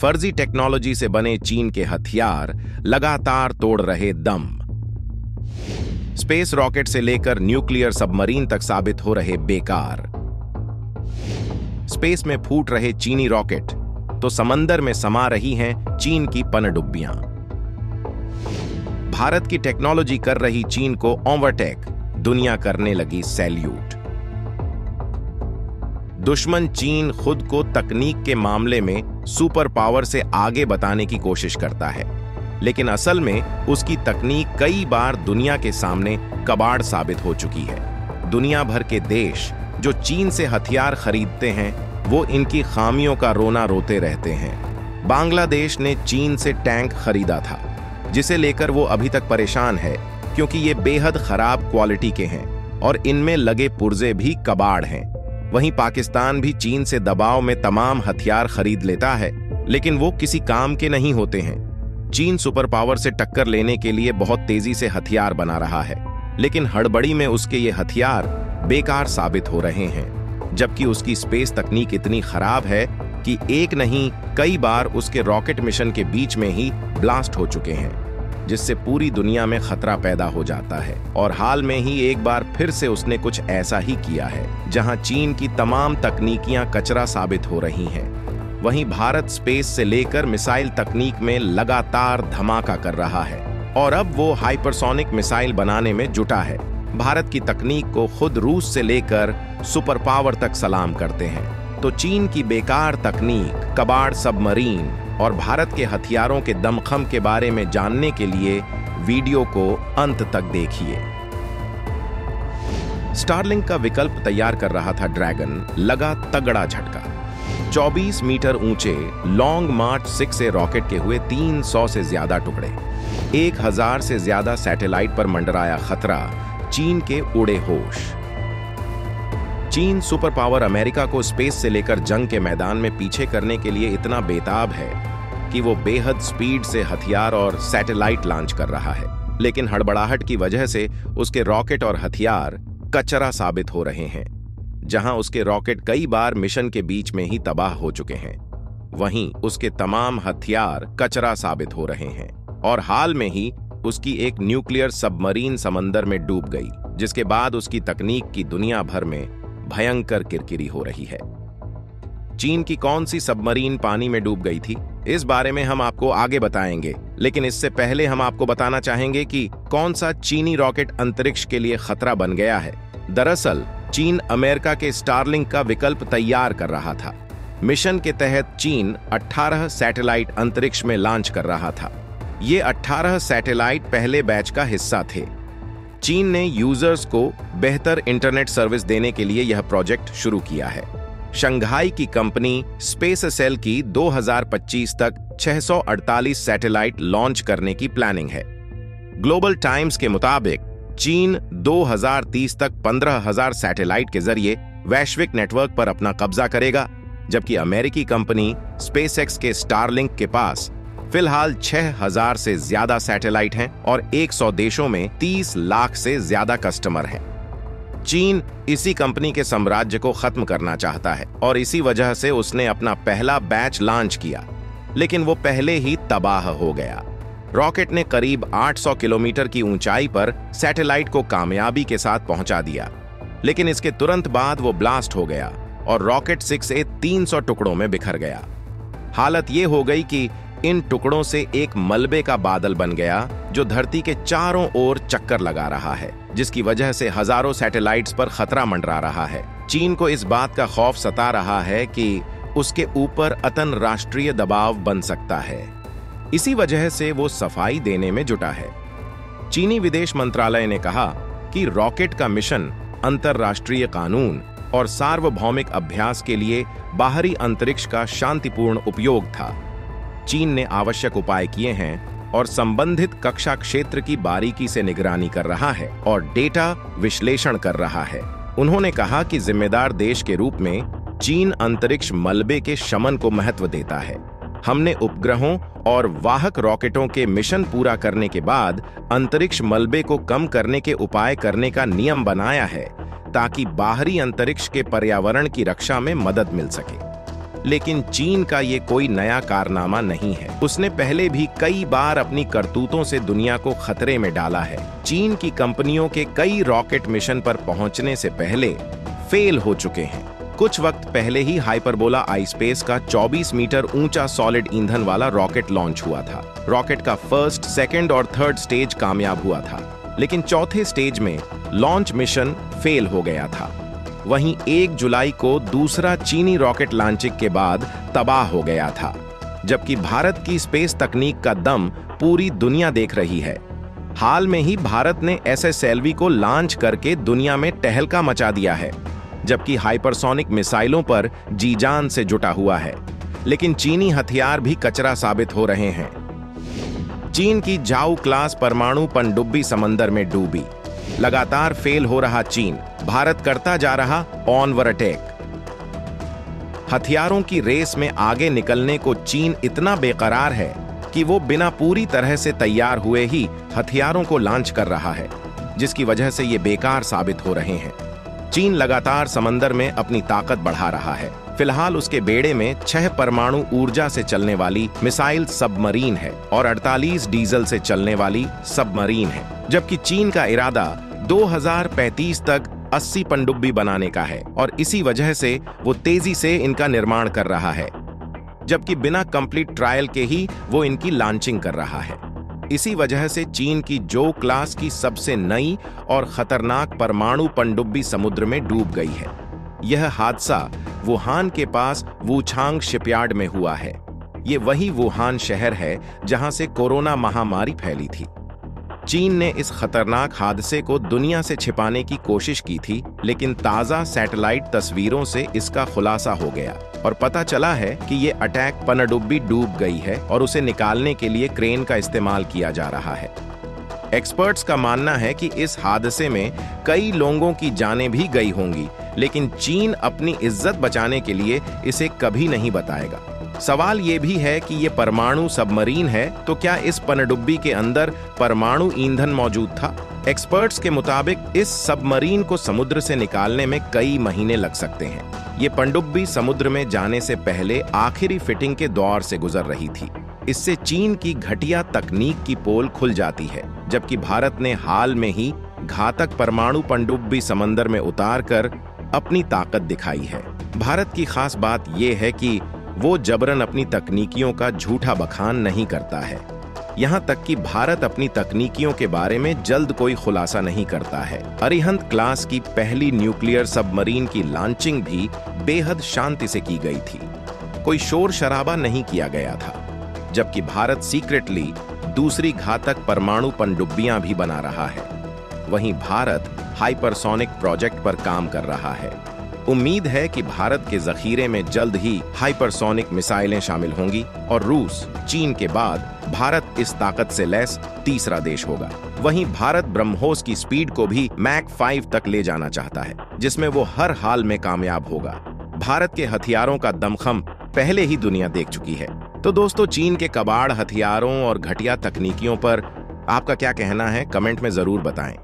फर्जी टेक्नोलॉजी से बने चीन के हथियार लगातार तोड़ रहे दम। स्पेस रॉकेट से लेकर न्यूक्लियर सबमरीन तक साबित हो रहे बेकार। स्पेस में फूट रहे चीनी रॉकेट तो समंदर में समा रही हैं चीन की पनडुब्बियां। भारत की टेक्नोलॉजी कर रही चीन को ओवरटेक, दुनिया करने लगी सैल्यूट। दुश्मन चीन खुद को तकनीक के मामले में सुपर पावर से आगे बताने की कोशिश करता है, लेकिन असल में उसकी तकनीक कई बार दुनिया के सामने कबाड़ साबित हो चुकी है। दुनिया भर के देश जो चीन से हथियार खरीदते हैं वो इनकी खामियों का रोना रोते रहते हैं। बांग्लादेश ने चीन से टैंक खरीदा था, जिसे लेकर वो अभी तक परेशान है, क्योंकि ये बेहद खराब क्वालिटी के हैं और इनमें लगे पुर्जे भी कबाड़ हैं। वहीं पाकिस्तान भी चीन से दबाव में तमाम हथियार खरीद लेता है, लेकिन वो किसी काम के नहीं होते हैं। चीन सुपर पावर से टक्कर लेने के लिए बहुत तेजी से हथियार बना रहा है, लेकिन हड़बड़ी में उसके ये हथियार बेकार साबित हो रहे हैं, जबकि उसकी स्पेस तकनीक इतनी खराब है कि एक नहीं कई बार उसके रॉकेट मिशन के बीच में ही ब्लास्ट हो चुके हैं, जिससे पूरी दुनिया में खतरा पैदा हो जाता है। और हाल में ही एक बार फिर से उसने कुछ ऐसा ही किया है, जहां चीन की तमाम तकनीकियां कचरा साबित हो रही हैं। वहीं भारत स्पेस से लेकर मिसाइल तकनीक में लगातार धमाका कर रहा है और अब वो हाइपरसोनिक मिसाइल बनाने में जुटा है। भारत की तकनीक को खुद रूस से लेकर सुपर पावर तक सलाम करते हैं। तो चीन की बेकार तकनीक, कबाड़ सबमरीन और भारत के हथियारों के दमखम के बारे में जानने के लिए वीडियो को अंत तक देखिए। स्टारलिंक का विकल्प तैयार कर रहा था ड्रैगन, लगा तगड़ा झटका। 24 मीटर ऊंचे लॉन्ग मार्च 6 से रॉकेट के हुए 300 से ज्यादा टुकड़े। 1000 से ज्यादा सैटेलाइट पर मंडराया खतरा, चीन के उड़े होश। चीन सुपर पावर अमेरिका को स्पेस से लेकर जंग के मैदान में पीछे करने के लिए इतना बेताब है कि वो बेहद स्पीड से हथियार और सैटेलाइट लॉन्च कर रहा है, लेकिन हड़बड़ाहट की वजह से उसके रॉकेट और हथियार कचरा साबित हो रहे हैं। जहां उसके रॉकेट कई बार मिशन के बीच में ही तबाह हो चुके हैं, वहीं उसके तमाम हथियार कचरा साबित हो रहे हैं। और हाल में ही उसकी एक न्यूक्लियर सबमरीन समंदर में डूब गई, जिसके बाद उसकी तकनीक की दुनिया भर में भयंकर किरकिरी हो रही है। चीन की कौन सी सबमरीन पानी में डूब गई थी, इस बारे में हम आपको आगे बताएंगे, लेकिन इससे पहले हम आपको बताना चाहेंगे कि कौन सा चीनी रॉकेट अंतरिक्ष के लिए खतरा बन गया है। दरअसल चीन अमेरिका के स्टारलिंक का विकल्प तैयार कर रहा था। मिशन के तहत चीन 18 सैटेलाइट अंतरिक्ष में लॉन्च कर रहा था। ये 18 सैटेलाइट पहले बैच का हिस्सा थे। चीन ने यूजर्स को बेहतर इंटरनेट सर्विस देने के लिए यह प्रोजेक्ट शुरू किया है। शंघाई की कंपनी स्पेससेल की 2025 तक 648 सैटेलाइट लॉन्च करने की प्लानिंग है। ग्लोबल टाइम्स के मुताबिक चीन 2030 तक 15,000 सैटेलाइट के जरिए वैश्विक नेटवर्क पर अपना कब्जा करेगा, जबकि अमेरिकी कंपनी स्पेसएक्स के स्टारलिंक के पास फिलहाल 6,000 से ज्यादा सैटेलाइट हैं और 100 देशों में 30 लाख से ज्यादा कस्टमर हैं। चीन इसी कंपनी के साम्राज्य को खत्म करना चाहता है और इसी वजह से उसने अपना पहला बैच लॉन्च किया, लेकिन वो पहले ही तबाह हो गया। रॉकेट ने करीब 800 किलोमीटर की ऊंचाई पर सैटेलाइट को कामयाबी के साथ पहुंचा दिया, लेकिन इसके तुरंत बाद वो ब्लास्ट हो गया और रॉकेट 6 300 टुकड़ों में बिखर गया। हालत ये हो गई कि इन टुकड़ों से एक मलबे का बादल बन गया जो धरती के चारों ओर चक्कर लगा रहा है, जिसकी वजह से हजारों सैटेलाइट्स पर खतरा मंडरा रहा है। चीन को इस बात का खौफ सता रहा है कि उसके ऊपर अंतरराष्ट्रीय दबाव बन सकता है। इसी वजह से वो सफाई देने में जुटा है। चीनी विदेश मंत्रालय ने कहा कि रॉकेट का मिशन अंतरराष्ट्रीय कानून और सार्वभौमिक अभ्यास के लिए बाहरी अंतरिक्ष का शांतिपूर्ण उपयोग था। चीन ने आवश्यक उपाय किए हैं और संबंधित कक्षा क्षेत्र की बारीकी से निगरानी कर रहा है और डेटा विश्लेषण कर रहा है। उन्होंने कहा कि जिम्मेदार देश के रूप में चीन अंतरिक्ष मलबे के शमन को महत्व देता है। हमने उपग्रहों और वाहक रॉकेटों के मिशन पूरा करने के बाद अंतरिक्ष मलबे को कम करने के उपाय करने का नियम बनाया है, ताकि बाहरी अंतरिक्ष के पर्यावरण की रक्षा में मदद मिल सके। लेकिन चीन का ये कोई नया कारनामा नहीं है। उसने पहले भी कई बार अपनी करतूतों से दुनिया को खतरे में डाला है। चीन की कंपनियों के कई रॉकेट मिशन पर पहुंचने से पहले फेल हो चुके हैं। कुछ वक्त पहले ही हाइपरबोला आईस्पेस का 24 मीटर ऊंचा सॉलिड ईंधन वाला रॉकेट लॉन्च हुआ था। रॉकेट का फर्स्ट, सेकंड और थर्ड स्टेज कामयाब हुआ था, लेकिन चौथे स्टेज में लॉन्च मिशन फेल हो गया था। वहीं 1 जुलाई को दूसरा चीनी रॉकेट लॉन्चिंग के बाद तबाह हो गया था। जबकि भारत की स्पेस तकनीक का दम पूरी दुनिया देख रही है। हाल में ही भारत ने SSLV को लॉन्च करके दुनिया में तहलका मचा दिया है, जबकि हाइपरसोनिक मिसाइलों पर जी जान से जुटा हुआ है। लेकिन चीनी हथियार भी कचरा साबित हो रहे हैं। चीन की जाओ क्लास परमाणु पनडुब्बी समंदर में डूबी। लगातार फेल हो रहा चीन, भारत करता जा रहा ऑनवर अटैक। हथियारों की रेस में आगे निकलने को चीन इतना बेकरार है कि वो बिना पूरी तरह से तैयार हुए ही हथियारों को लॉन्च कर रहा है, जिसकी वजह से ये बेकार साबित हो रहे हैं। चीन लगातार समंदर में अपनी ताकत बढ़ा रहा है। फिलहाल उसके बेड़े में 6 परमाणु ऊर्जा से चलने वाली मिसाइल सबमरीन है और 48 डीजल से चलने वाली सबमरीन है, जबकि चीन का इरादा 2035 तक 80 पनडुब्बी बनाने का है और इसी वजह से वो तेजी से इनका निर्माण कर रहा है, जबकि बिना कंप्लीट ट्रायल के ही वो इनकी लॉन्चिंग कर रहा है। इसी वजह से चीन की जो क्लास की सबसे नई और खतरनाक परमाणु पनडुब्बी समुद्र में डूब गई है। यह हादसा वुहान के पास वुचांग शिपयार्ड में हुआ है। ये वही वुहान शहर है जहां से कोरोना महामारी फैली थी। चीन ने इस खतरनाक हादसे को दुनिया से छिपाने की कोशिश की थी, लेकिन ताज़ा सैटेलाइट तस्वीरों से इसका खुलासा हो गया और पता चला है कि ये अटैक पनडुब्बी डूब गई है और उसे निकालने के लिए क्रेन का इस्तेमाल किया जा रहा है। एक्सपर्ट्स का मानना है कि इस हादसे में कई लोगों की जानें भी गई होंगी, लेकिन चीन अपनी इज्जत बचाने के लिए इसे कभी नहीं बताएगा। सवाल ये भी है कि ये परमाणु सबमरीन है, तो क्या इस पनडुब्बी के अंदर परमाणु ईंधन मौजूद था? एक्सपर्ट्स के मुताबिक इस सबमरीन को समुद्र से निकालने में कई महीने लग सकते हैं। ये पनडुब्बी समुद्र में जाने से पहले आखिरी फिटिंग के दौर से गुजर रही थी। इससे चीन की घटिया तकनीक की पोल खुल जाती है, जबकि भारत ने हाल में ही घातक परमाणु पनडुब्बी समंदर में उतारकर अपनी ताकत दिखाई है। भारत की खास बात यह है कि वो जबरन अपनी तकनीकियों का झूठा बखान नहीं करता है। यहाँ तक कि भारत अपनी तकनीकियों के बारे में जल्द कोई खुलासा नहीं करता है। अरिहंत क्लास की पहली न्यूक्लियर सबमरीन की लॉन्चिंग भी बेहद शांति से की गई थी। कोई शोर शराबा नहीं किया गया था, जबकि भारत सीक्रेटली दूसरी घातक परमाणु पनडुब्बियां भी बना रहा है। वहीं भारत हाइपरसोनिक प्रोजेक्ट पर काम कर रहा है। उम्मीद है कि भारत के जखीरे में जल्द ही हाइपरसोनिक मिसाइलें शामिल होंगी और रूस, चीन के बाद भारत इस ताकत से लैस तीसरा देश होगा। वहीं भारत ब्रह्मोस की स्पीड को भी मैक 5 तक ले जाना चाहता है, जिसमें वो हर हाल में कामयाब होगा। भारत के हथियारों का दमखम पहले ही दुनिया देख चुकी है। तो दोस्तों, चीन के कबाड़ हथियारों और घटिया तकनीकियों पर आपका क्या कहना है, कमेंट में जरूर बताएं।